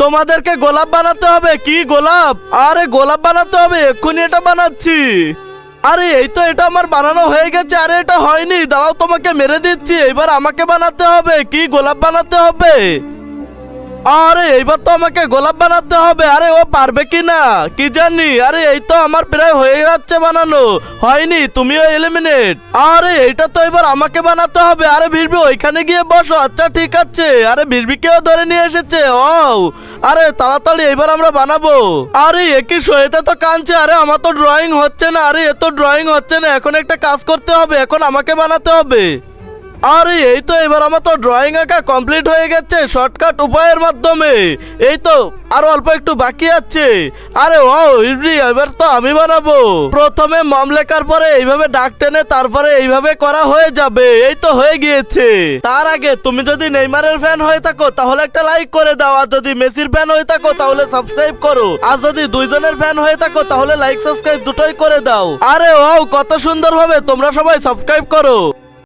তোমাদেরকে গোলাপ বানাতে হবে। কি গোলাপ? আরে গোলাপ বানাতে হবে, এক্ষুনি এটা বানাচ্ছি। আরে এই তো এটা আমার বানানো হয়ে গেছে। আরে এটা হয়নি, দাঁড়াও তোমাকে মেরে দিচ্ছি। এবার আমাকে বানাতে হবে। কি গোলাপ বানাতে হবে? আরে এইবার তো আমাকে গোলাপ বানাতে হবে। আরে ও পারবে কি না কি জানি। আরে এই তো আমার প্রায় হয়ে যাচ্ছে বানানো। হয়নি, তুমিও এলিমিনেট। আরে এইটা তো এবার আমাকে বানাতে হবে। আরে ভিড়বি ওইখানে গিয়ে বসো। আচ্ছা ঠিক আছে। আরে ভিড়বিকেও ধরে নিয়ে এসেছে। ও আরে তাড়াতাড়ি এবার আমরা বানাবো। আরে একই শোয়েতে তো কাঁদছে। আরে আমার তো ড্রয়িং হচ্ছে না। আরে এ তো ড্রয়িং হচ্ছে না। এখন একটা কাজ করতে হবে, এখন আমাকে বানাতে হবে। আরে এই তো এবার আমার তো ড্রয়িং আঁকা কমপ্লিট হয়ে গেছে শর্টকাট উপায়ের মাধ্যমে। এই তো আরো অল্প একটু বাকি আছে। আরে ও এবার তো আমি বানাবো। প্রথমে মম লেখার পরে এইভাবে ডাক টেনে তারপরে এইভাবে করা হয়ে যাবে। এই তো হয়ে গিয়েছে। তার আগে তুমি যদি নেইমারের ফ্যান হয়ে থাকো তাহলে একটা লাইক করে দাও, আর যদি মেসির ফ্যান হয়ে থাকো তাহলে সাবস্ক্রাইব করো, আর যদি দুইজনের ফ্যান হয়ে থাকো তাহলে লাইক সাবস্ক্রাইব দুটোই করে দাও। আরে ও কত সুন্দর ভাবে তোমরা সবাই সাবস্ক্রাইব করো।